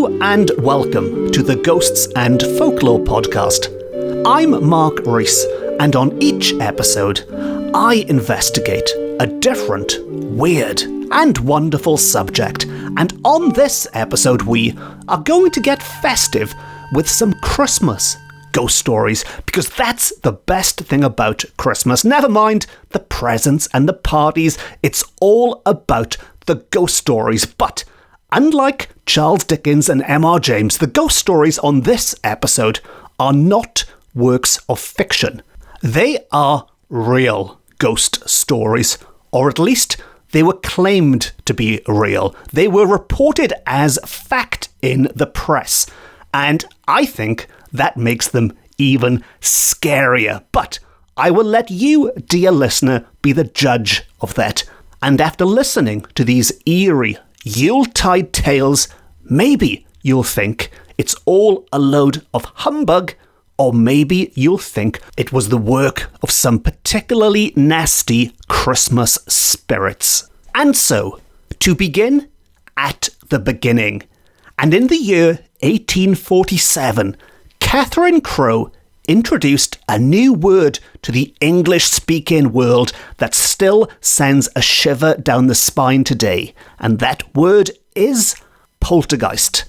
Hello and welcome to the Ghosts and Folklore podcast. I'm Mark Rees, and on each episode, I investigate a different, weird, and wonderful subject. And on this episode, we are going to get festive with some Christmas ghost stories, because that's the best thing about Christmas. Never mind the presents and the parties, it's all about the ghost stories. But unlike Charles Dickens and M.R. James, the ghost stories on this episode are not works of fiction. They are real ghost stories, or at least they were claimed to be real. They were reported as fact in the press, and I think that makes them even scarier. But I will let you, dear listener, be the judge of that. And after listening to these eerie Yuletide tales, maybe you'll think it's all a load of humbug, or maybe you'll think it was the work of some particularly nasty Christmas spirits. And so, to begin at the beginning, and in the year 1847, Catherine Crowe introduced a new word to the English-speaking world that still sends a shiver down the spine today, and that word is poltergeist.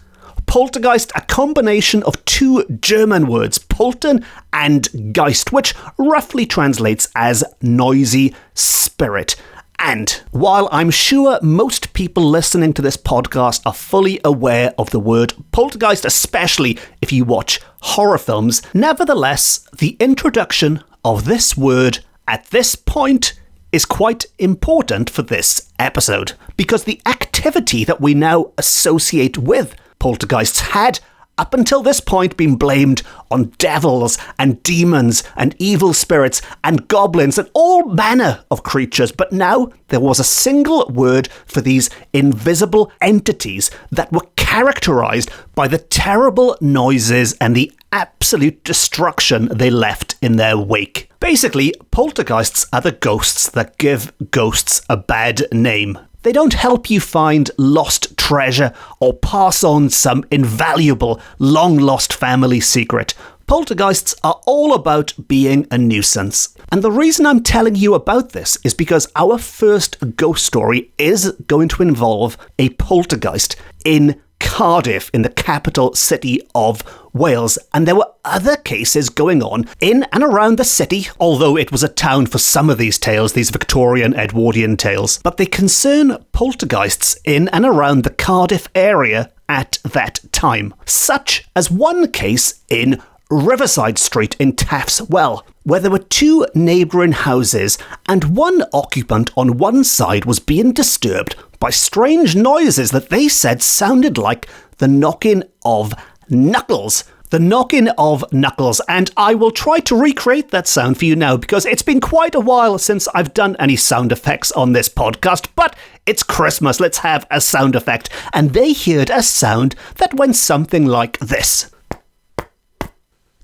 Poltergeist, a combination of two German words, poltern and geist, which roughly translates as noisy spirit. And while I'm sure most people listening to this podcast are fully aware of the word poltergeist, especially if you watch horror films, nevertheless, the introduction of this word at this point is quite important for this episode, because the activity that we now associate with poltergeists had, up until this point, been blamed on devils and demons and evil spirits and goblins and all manner of creatures. But now there was a single word for these invisible entities that were characterized by the terrible noises and the absolute destruction they left in their wake. Basically, poltergeists are the ghosts that give ghosts a bad name. They don't help you find lost treasure or pass on some invaluable, long-lost family secret. Poltergeists are all about being a nuisance. And the reason I'm telling you about this is because our first ghost story is going to involve a poltergeist in Cardiff, in the capital city of Wales, and there were other cases going on in and around the city, although it was a town for some of these tales, these Victorian Edwardian tales, but they concern poltergeists in and around the Cardiff area at that time, such as one case in Riverside Street in Taff's Well, where there were two neighbouring houses, and one occupant on one side was being disturbed by strange noises that they said sounded like the knocking of knuckles. The knocking of knuckles, and I will try to recreate that sound for you now, because it's been quite a while since I've done any sound effects on this podcast, but it's Christmas, let's have a sound effect. And they heard a sound that went something like this.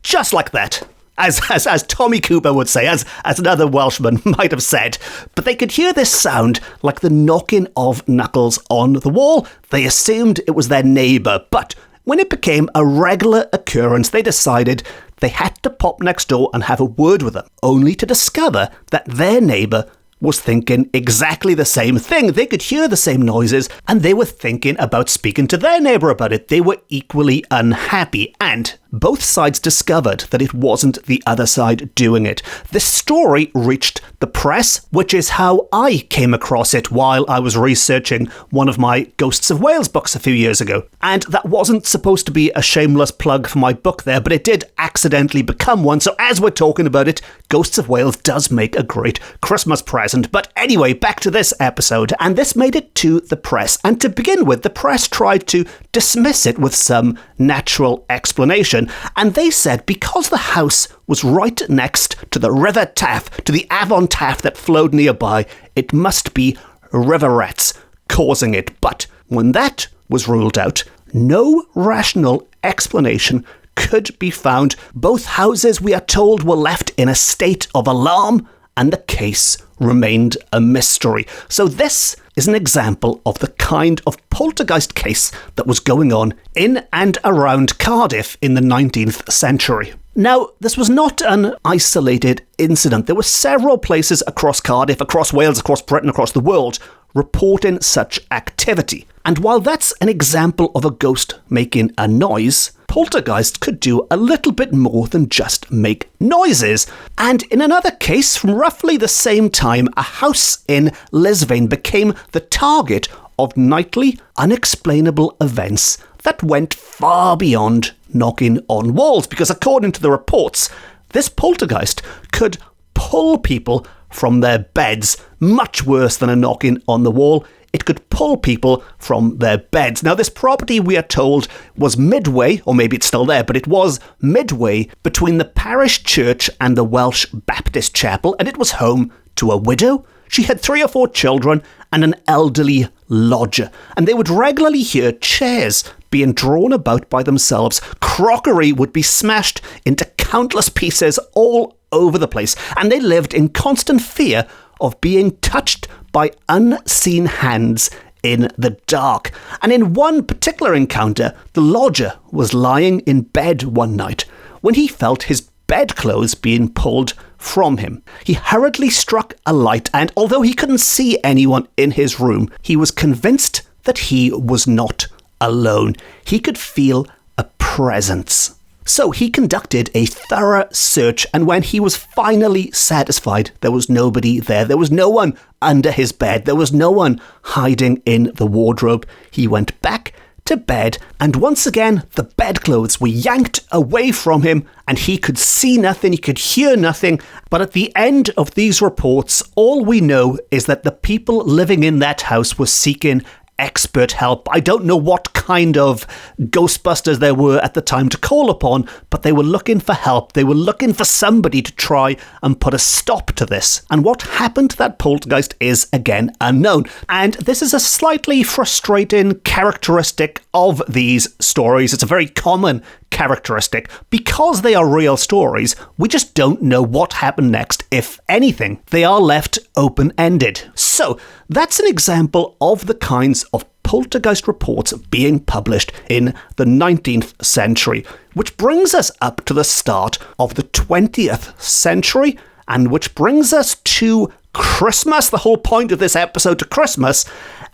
Just like that. As Tommy Cooper would say, as another Welshman might have said. But they could hear this sound like the knocking of knuckles on the wall. They assumed it was their neighbour, but when it became a regular occurrence, they decided they had to pop next door and have a word with them, only to discover that their neighbour was thinking exactly the same thing. They could hear the same noises, and they were thinking about speaking to their neighbour about it. They were equally unhappy, and both sides discovered that it wasn't the other side doing it. This story reached the press, which is how I came across it while I was researching one of my Ghosts of Wales books a few years ago. And that wasn't supposed to be a shameless plug for my book there, but it did accidentally become one. So as we're talking about it, Ghosts of Wales does make a great Christmas present. But anyway, back to this episode, and this made it to the press. And to begin with, the press tried to dismiss it with some natural explanation. And they said because the house was right next to the River Taff, to the Avon Taff that flowed nearby, it must be river rats causing it. But when that was ruled out, no rational explanation could be found. Both houses, we are told, were left in a state of alarm, and the case remained a mystery. So this is an example of the kind of poltergeist case that was going on in and around Cardiff in the 19th century. Now, this was not an isolated incident. There were several places across Cardiff, across Wales, across Britain, across the world, reporting such activity. And while that's an example of a ghost making a noise, poltergeists could do a little bit more than just make noises. And in another case, from roughly the same time, a house in Lisbon became the target of nightly, unexplainable events that went far beyond knocking on walls, because according to the reports, this poltergeist could pull people from their beds, much worse than a knocking on the wall. It could pull people from their beds. Now, this property, we are told, was midway, or maybe it's still there, but it was midway between the parish church and the Welsh Baptist chapel, and it was home to a widow. She had 3 or 4 children and an elderly lodger, and they would regularly hear chairs being drawn about by themselves. Crockery would be smashed into countless pieces all over the place, and they lived in constant fear of being touched by unseen hands in the dark. And in one particular encounter, the lodger was lying in bed one night when he felt his bedclothes being pulled from him. He hurriedly struck a light, and although he couldn't see anyone in his room, he was convinced that he was not alone. He could feel a presence. So he conducted a thorough search, and when he was finally satisfied there was nobody there, there was no one under his bed, there was no one hiding in the wardrobe, he went back to bed, and once again the bedclothes were yanked away from him, and he could see nothing, he could hear nothing. But at the end of these reports, all we know is that the people living in that house were seeking expert help. I don't know what kind of Ghostbusters there were at the time to call upon, but they were looking for help. They were looking for somebody to try and put a stop to this. And what happened to that poltergeist is, again, unknown. And this is a slightly frustrating characteristic of these stories. It's a very common characteristic. Because they are real stories, we just don't know what happened next, if anything. They are left open-ended. So, that's an example of the kinds of poltergeist reports being published in the 19th century, which brings us up to the start of the 20th century, and which brings us to Christmas, the whole point of this episode, to Christmas.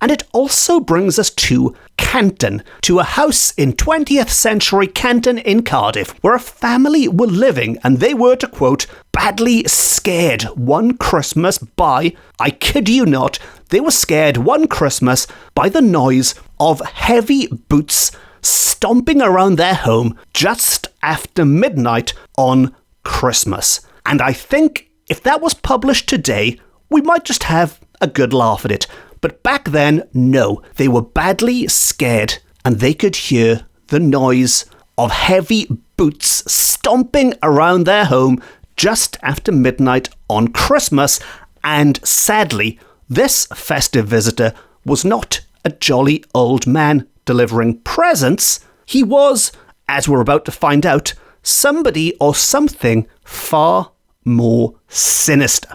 And it also brings us to Canton, to a house in 20th century Canton in Cardiff, where a family were living, and they were, to quote, badly scared one Christmas by, I kid you not, they were scared one Christmas by the noise of heavy boots stomping around their home just after midnight on Christmas. And I think if that was published today, we might just have a good laugh at it. But back then, no, they were badly scared, and they could hear the noise of heavy boots stomping around their home just after midnight on Christmas. And sadly, this festive visitor was not a jolly old man delivering presents. He was, as we're about to find out, somebody or something far more sinister.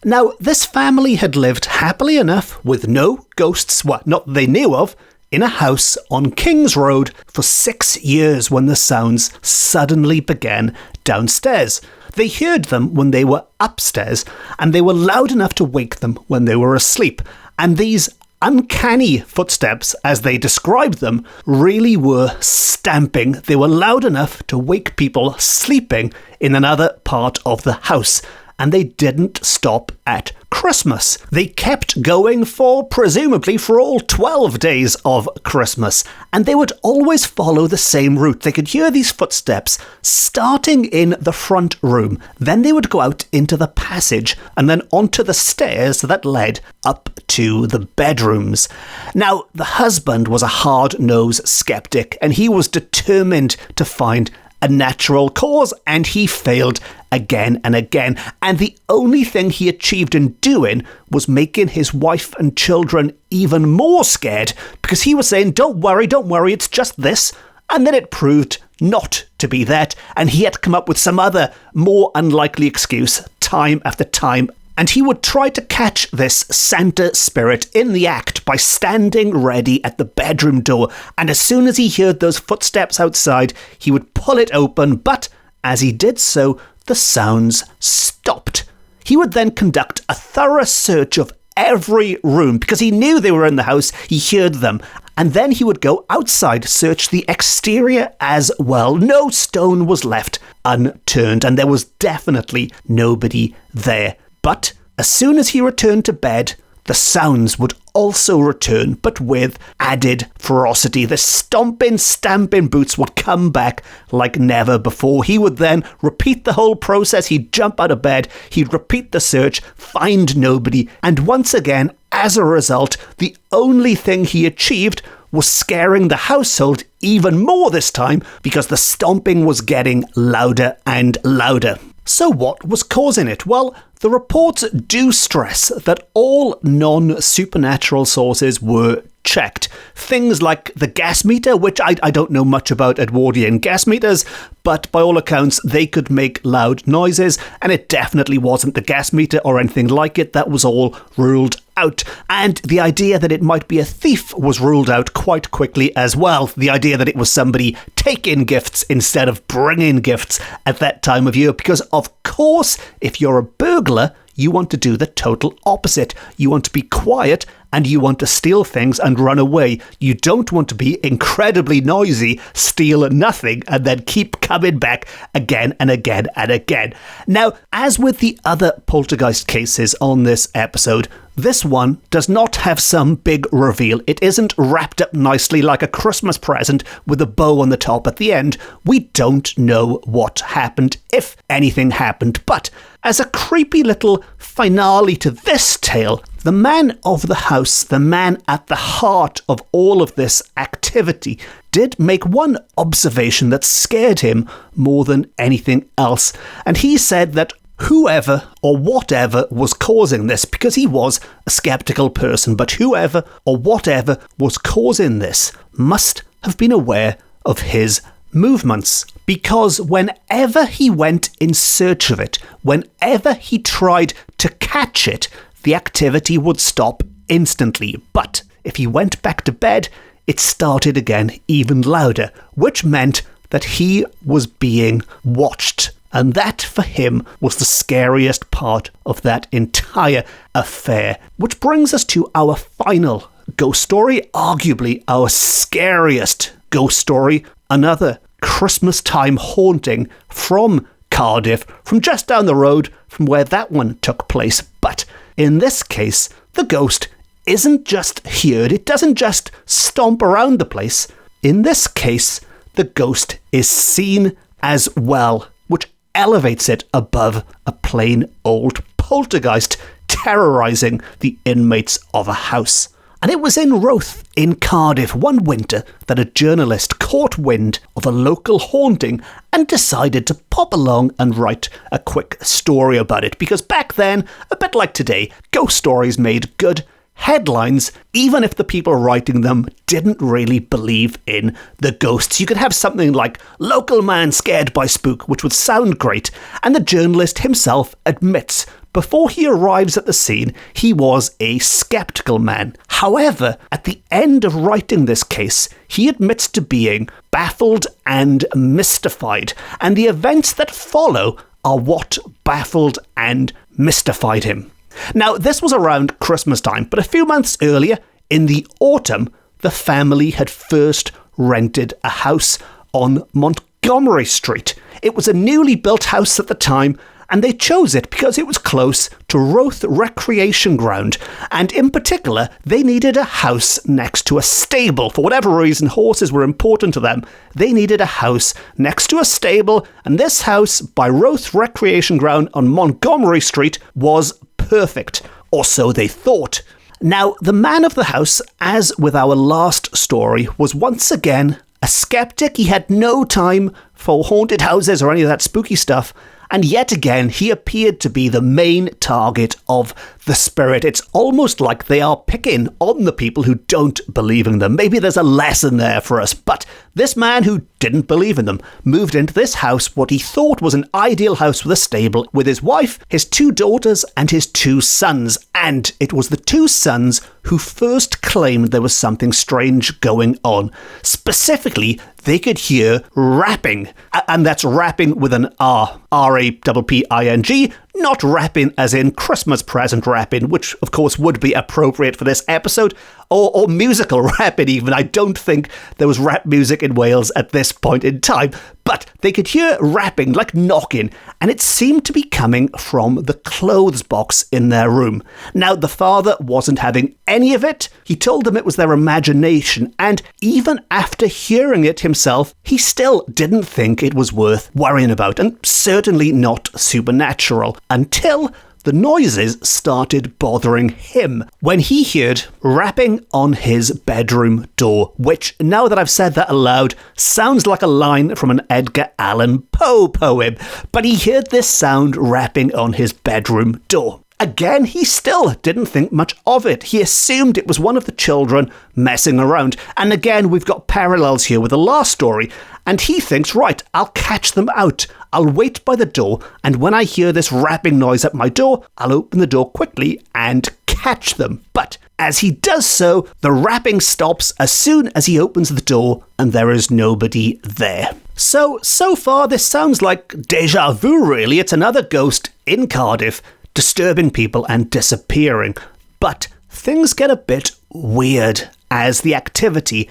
Now, this family had lived happily enough with no ghosts, well, not that they knew of, in a house on King's Road for 6 years when the sounds suddenly began downstairs. They heard them when they were upstairs, and they were loud enough to wake them when they were asleep. And these uncanny footsteps, as they described them, really were stamping. They were loud enough to wake people sleeping in another part of the house. And they didn't stop at Christmas. They kept going presumably for all 12 days of Christmas. And they would always follow the same route. They could hear these footsteps starting in the front room. Then they would go out into the passage and then onto the stairs that led up to the bedrooms. Now, the husband was a hard-nosed skeptic, and he was determined to find a natural cause, and he failed again and again. And the only thing he achieved in doing was making his wife and children even more scared, because he was saying, don't worry, it's just this. And then it proved not to be that, and he had to come up with some other more unlikely excuse time after time and he would try to catch this Santa spirit in the act by standing ready at the bedroom door, and as soon as he heard those footsteps outside, he would pull it open, but as he did so, the sounds stopped. He would then conduct a thorough search of every room, because he knew they were in the house, he heard them, and then he would go outside, search the exterior as well. No stone was left unturned, and there was definitely nobody there. But as soon as he returned to bed, the sounds would also return, but with added ferocity. The stomping, stamping boots would come back like never before. He would then repeat the whole process. He'd jump out of bed, he'd repeat the search, find nobody, and once again, as a result, the only thing he achieved was scaring the household even more this time, because the stomping was getting louder and louder. So what was causing it? Well, the reports do stress that all non-supernatural sources were checked. Things like the gas meter, which I don't know much about Edwardian gas meters, but by all accounts they could make loud noises, and it definitely wasn't the gas meter or anything like it. That was all ruled out. And the idea that it might be a thief was ruled out quite quickly as well. The idea that it was somebody taking gifts instead of bringing gifts at that time of year, because of course, if you're a burglar, you want to do the total opposite. You want to be quiet and you want to steal things and run away. You don't want to be incredibly noisy, steal nothing, and then keep coming back again and again and again. Now, as with the other poltergeist cases on this episode, this one does not have some big reveal. It isn't wrapped up nicely like a Christmas present with a bow on the top at the end. We don't know what happened, if anything happened. But as a creepy little finale to this tale, the man of the house, the man at the heart of all of this activity, did make one observation that scared him more than anything else. And he said that whoever or whatever was causing this, because he was a skeptical person, but whoever or whatever was causing this must have been aware of his movements, because whenever he went in search of it, whenever he tried to catch it, the activity would stop instantly. But if he went back to bed, it started again even louder, which meant that he was being watched. And that, for him, was the scariest part of that entire affair. Which brings us to our final ghost story, arguably our scariest ghost story, another Christmas time haunting from Cardiff, from just down the road from where that one took place. But in this case, the ghost isn't just heard, it doesn't just stomp around the place. In this case, the ghost is seen as well, which elevates it above a plain old poltergeist terrorising the inmates of a house. And it was in Roath in Cardiff one winter that a journalist caught wind of a local haunting and decided to pop along and write a quick story about it, because back then, a bit like today, ghost stories made good headlines, even if the people writing them didn't really believe in the ghosts. You could have something like "Local Man Scared by Spook," which would sound great, and the journalist himself admits before he arrives at the scene, he was a skeptical man. However, at the end of writing this case, he admits to being baffled and mystified, and the events that follow are what baffled and mystified him. Now, this was around Christmas time, but a few months earlier, in the autumn, the family had first rented a house on Montgomery Street. It was a newly built house at the time, and they chose it because it was close to Roath Recreation Ground, and in particular, they needed a house next to a stable. For whatever reason, horses were important to them. They needed a house next to a stable, and this house by Roath Recreation Ground on Montgomery Street was perfect, or so they thought. Now, the man of the house, as with our last story, was once again a skeptic. He had no time for haunted houses or any of that spooky stuff, and yet again he appeared to be the main target of the spirit. It's almost like they are picking on the people who don't believe in them. Maybe there's a lesson there for us. But this man who didn't believe in them moved into this house, what he thought was an ideal house with a stable, with his wife, his 2 daughters, and his 2 sons. And it was the 2 sons who first claimed there was something strange going on. Specifically, they could hear rapping. And that's rapping with an R. R-A-P-P-I-N-G. Not rapping as in Christmas present rapping, which of course would be appropriate for this episode, or musical rapping even. I don't think there was rap music in Wales at this point in time, but they could hear rapping, like knocking, and it seemed to be coming from the clothes box in their room. Now, the father wasn't having any of it. He told them it was their imagination, and even after hearing it himself, he still didn't think it was worth worrying about, and certainly not supernatural, until the noises started bothering him when he heard rapping on his bedroom door, which, now that I've said that aloud, sounds like a line from an Edgar Allan Poe poem, but he heard this sound rapping on his bedroom door. Again, he still didn't think much of it. He assumed it was one of the children messing around. And again, we've got parallels here with the last story. And he thinks, right, I'll catch them out. I'll wait by the door, and when I hear this rapping noise at my door, I'll open the door quickly and catch them. But as he does so, the rapping stops as soon as he opens the door, and there is nobody there. So far, this sounds like déjà vu, really. It's another ghost in Cardiff, disturbing people and disappearing. But things get a bit weird as the activity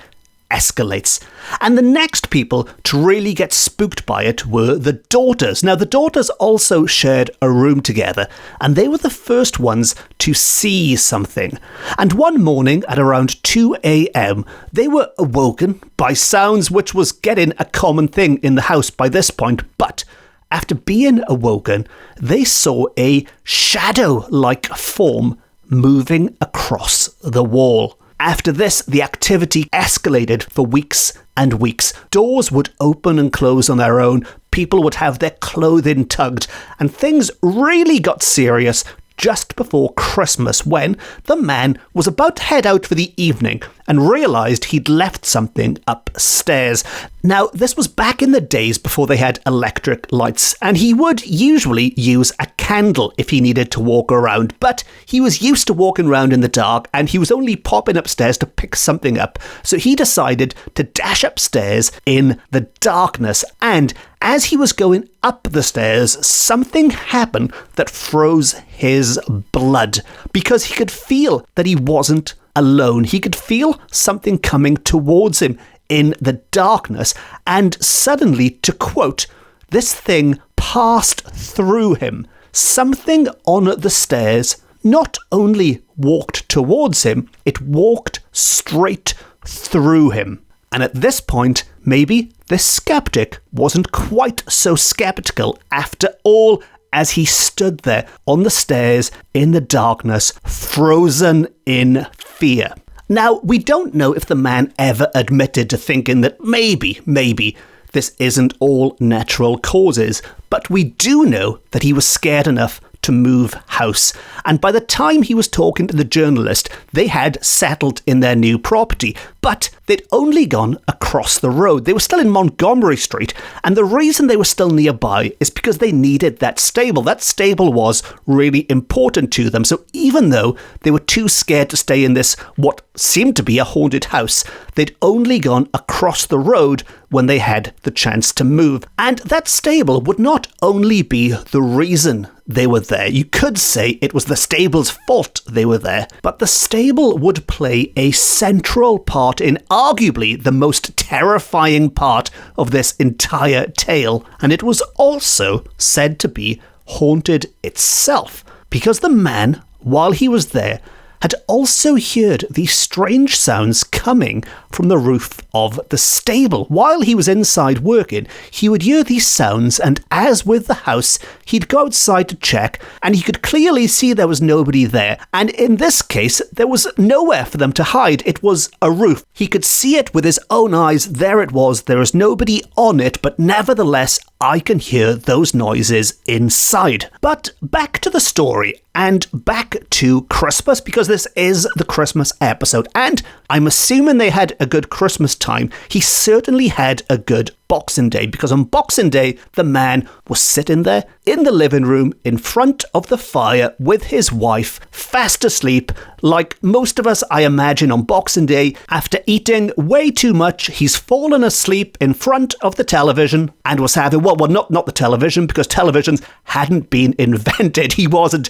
escalates. And the next people to really get spooked by it were the daughters. Now, the daughters also shared a room together, and they were the first ones to see something. And one morning at around 2 a.m, they were awoken by sounds, which was getting a common thing in the house by this point. But after being awoken, they saw a shadow-like form moving across the wall. After this, the activity escalated for weeks and weeks. Doors would open and close on their own, people would have their clothing tugged, and things really got serious just before Christmas, when the man was about to head out for the evening and realised he'd left something upstairs. Now, this was back in the days before they had electric lights, and he would usually use a candle if he needed to walk around, but he was used to walking around in the dark, and he was only popping upstairs to pick something up, so he decided to dash upstairs in the darkness. And as he was going up the stairs, something happened that froze his blood, because he could feel that he wasn't alone. He could feel something coming towards him in the darkness, and suddenly, to quote, this thing passed through him. Something on the stairs not only walked towards him, it walked straight through him. And at this point, maybe this skeptic wasn't quite so skeptical after all, as he stood there on the stairs in the darkness, frozen in fear. Now, we don't know if the man ever admitted to thinking that maybe this isn't all natural causes, but we do know that he was scared enough to move house. And by the time he was talking to the journalist, they had settled in their new property, but they'd only gone across the road. They were still in Montgomery Street, and the reason they were still nearby is because they needed that stable. That stable was really important to them. So even though they were too scared to stay in this, what seemed to be a haunted house, they'd only gone across the road when they had the chance to move. And that stable would not only be the reason they were there. You could say it was the stable's fault they were there, but the stable would play a central part in arguably the most terrifying part of this entire tale, and it was also said to be haunted itself, because the man, while he was there, had also heard these strange sounds coming from the roof of the stable. While he was inside working, he would hear these sounds, and as with the house, he'd go outside to check, and he could clearly see there was nobody there. And in this case, there was nowhere for them to hide. It was a roof. He could see it with his own eyes. There it was. There was nobody on it, but nevertheless, I can hear those noises inside. But back to the story. And back to Christmas, because this is the Christmas episode, and I'm assuming they had a good Christmas time. He certainly had a good Boxing Day, because on Boxing Day, the man was sitting there in the living room in front of the fire with his wife, fast asleep. Like most of us, I imagine, on Boxing Day, after eating way too much, he's fallen asleep in front of the television and was having, well, not the television, because televisions hadn't been invented. He wasn't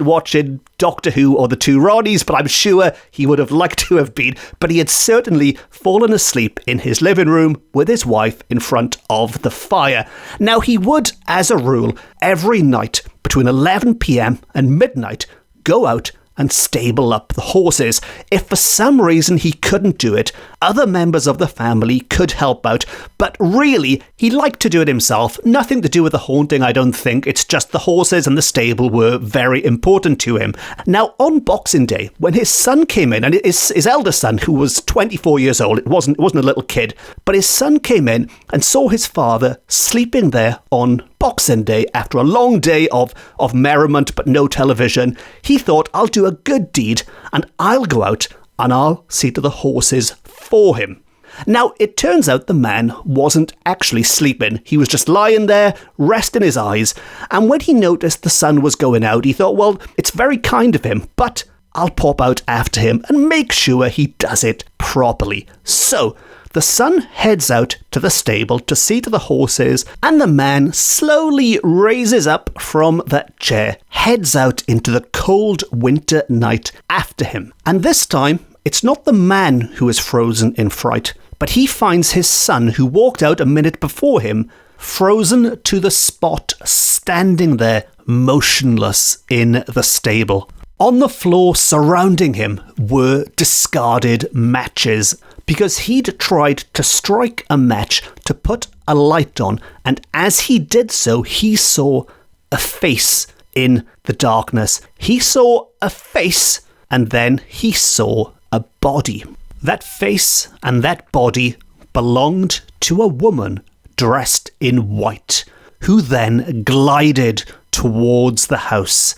watching Doctor Who or the Two Ronnies, but I'm sure he would have liked to have been. But he had certainly fallen asleep in his living room with his wife in front of the fire. Now, he would, as a rule, every night between 11 p.m. and midnight, go out and stable up the horses. If for some reason he couldn't do it, other members of the family could help out, but really, he liked to do it himself. Nothing to do with the haunting, I don't think. It's just the horses and the stable were very important to him. Now, on Boxing Day, when his son came in, and his eldest son, who was 24 years old, it wasn't a little kid, but his son came in and saw his father sleeping there on Boxing Day after a long day of merriment but no television. He thought, I'll do a good deed and I'll go out and I'll see to the horses for him. Now, it turns out the man wasn't actually sleeping. He was just lying there, resting his eyes, and when he noticed the sun was going out, he thought, well, it's very kind of him, but I'll pop out after him and make sure he does it properly. So the son heads out to the stable to see to the horses, and the man slowly raises up from that chair, heads out into the cold winter night after him. And this time, it's not the man who is frozen in fright, but he finds his son, who walked out a minute before him, frozen to the spot, standing there, motionless in the stable. On the floor surrounding him were discarded matches, because he'd tried to strike a match to put a light on, and as he did so, he saw a face in the darkness. He saw a face, and then he saw a body. That face and that body belonged to a woman dressed in white, who then glided towards the house.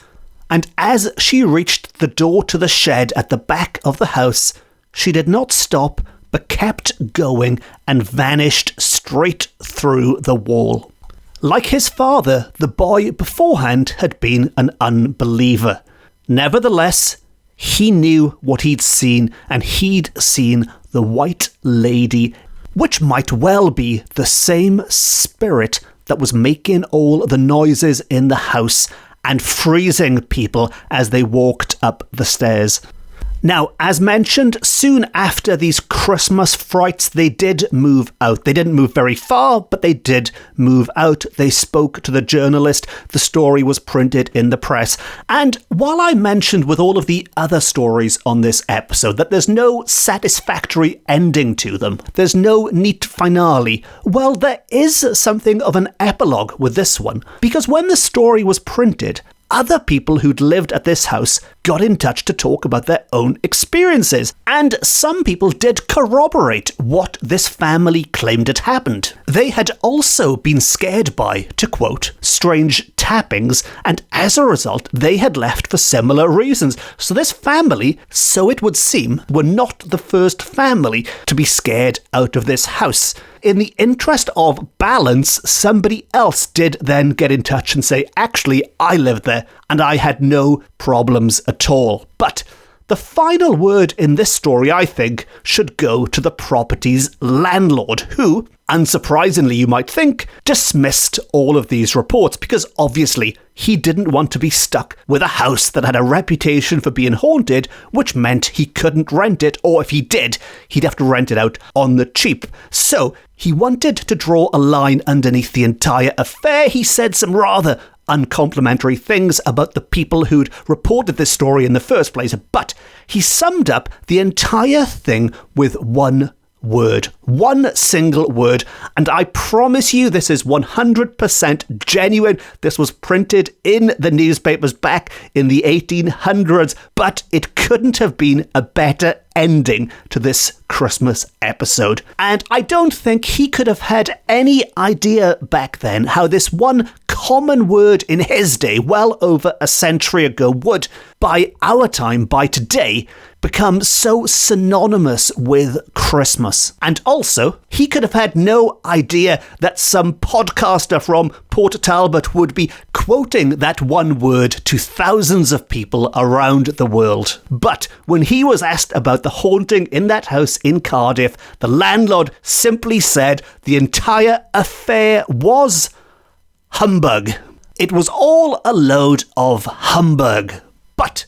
And as she reached the door to the shed at the back of the house, she did not stop, but kept going and vanished straight through the wall. Like his father, the boy beforehand had been an unbeliever. Nevertheless, he knew what he'd seen, and he'd seen the White Lady, which might well be the same spirit that was making all the noises in the house and freezing people as they walked up the stairs. Now, as mentioned, soon after these Christmas frights, they did move out. They didn't move very far, but they did move out. They spoke to the journalist. The story was printed in the press. And while I mentioned with all of the other stories on this episode that there's no satisfactory ending to them, there's no neat finale, well, there is something of an epilogue with this one. Because when the story was printed, other people who'd lived at this house got in touch to talk about their own experiences, and some people did corroborate what this family claimed had happened. They had also been scared by, to quote, strange tappings, and as a result, they had left for similar reasons. So this family, so it would seem, were not the first family to be scared out of this house. In the interest of balance, somebody else did then get in touch and say, actually, I lived there and I had no problems at all. But the final word in this story, I think, should go to the property's landlord, who, unsurprisingly you might think, dismissed all of these reports because obviously he didn't want to be stuck with a house that had a reputation for being haunted, which meant he couldn't rent it, or if he did, he'd have to rent it out on the cheap. So he wanted to draw a line underneath the entire affair. He said some rather uncomplimentary things about the people who'd reported this story in the first place, but he summed up the entire thing with one word, one single word, and I promise you this is 100% genuine. This was printed in the newspapers back in the 1800s, but it couldn't have been a better ending to this Christmas episode. And I don't think he could have had any idea back then how this one common word in his day, well over a century ago, would, by our time, by today, become so synonymous with Christmas. And also, he could have had no idea that some podcaster from Port Talbot would be quoting that one word to thousands of people around the world. But when he was asked about the haunting in that house in Cardiff, the landlord simply said the entire affair was humbug. It was all a load of humbug. But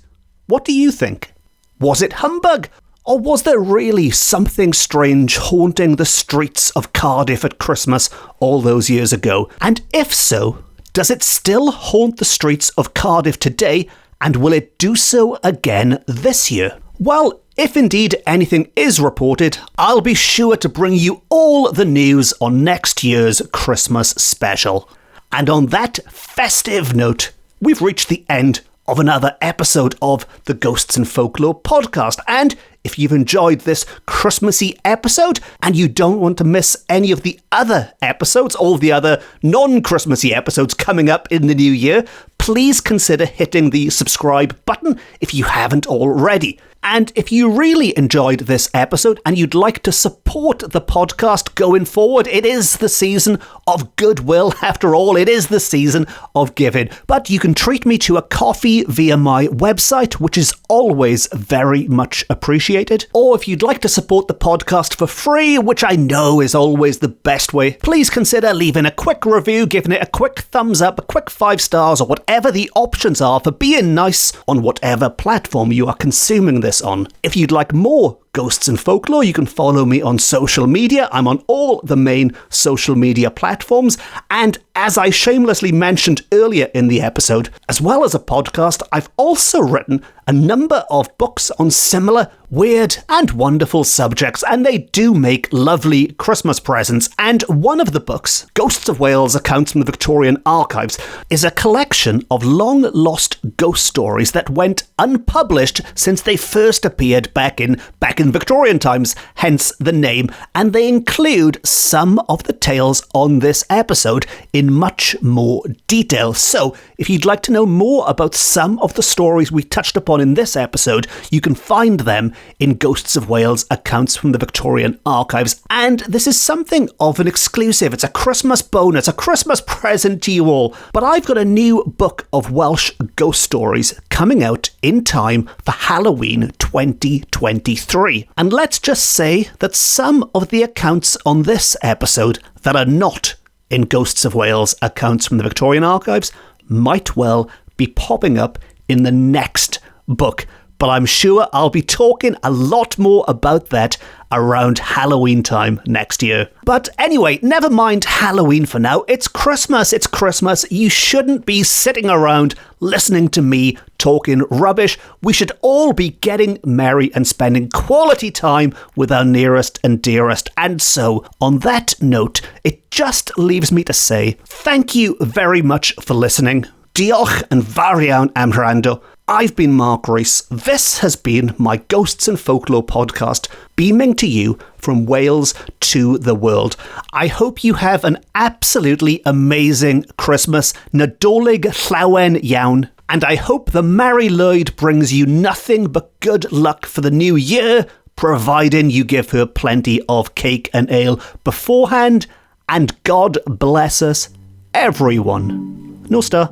what do you think? Was it humbug? Or was there really something strange haunting the streets of Cardiff at Christmas all those years ago? And if so, does it still haunt the streets of Cardiff today? And will it do so again this year? Well, if indeed anything is reported, I'll be sure to bring you all the news on next year's Christmas special. And on that festive note, we've reached the end of another episode of the Ghosts and Folklore podcast. And if you've enjoyed this Christmassy episode and you don't want to miss any of the other episodes, all the other non-Christmassy episodes coming up in the new year, please consider hitting the subscribe button if you haven't already. And if you really enjoyed this episode and you'd like to support the podcast going forward, it is the season of goodwill. After all, it is the season of giving. But you can treat me to a coffee via my website, which is always very much appreciated. Or if you'd like to support the podcast for free, which I know is always the best way, please consider leaving a quick review, giving it a quick thumbs up, a quick 5 stars, or whatever the options are for being nice on whatever platform you are consuming this on. If you'd like more Ghosts and Folklore, you can follow me on social media. I'm on all the main social media platforms. And as I shamelessly mentioned earlier in the episode, as well as a podcast, I've also written a number of books on similar weird and wonderful subjects, and they do make lovely Christmas presents. And one of the books, Ghosts of Wales, Accounts from the Victorian Archives, is a collection of long-lost ghost stories that went unpublished since they first appeared back in Victorian times, hence the name, and they include some of the tales on this episode in much more detail. So, if you'd like to know more about some of the stories we touched upon in this episode, you can find them in Ghosts of Wales, Accounts from the Victorian Archives. And this is something of an exclusive. It's a Christmas bonus, a Christmas present to you all. But I've got a new book of Welsh ghost stories coming out in time for Halloween 2023. And let's just say that some of the accounts on this episode that are not in Ghosts of Wales, Accounts from the Victorian Archives might well be popping up in the next book. But I'm sure I'll be talking a lot more about that around Halloween time next year. But anyway, never mind Halloween for now. It's Christmas. It's Christmas. You shouldn't be sitting around listening to me talking rubbish. We should all be getting merry and spending quality time with our nearest and dearest. And so, on that note, it just leaves me to say thank you very much for listening. Diolch yn fawr iawn am wrando. I've been Mark Rees. This has been my Ghosts and Folklore podcast, beaming to you from Wales to the world. I hope you have an absolutely amazing Christmas. Nadolig llawen iawn. And I hope the Mary Lloyd brings you nothing but good luck for the new year, providing you give her plenty of cake and ale beforehand. And God bless us, everyone. No star.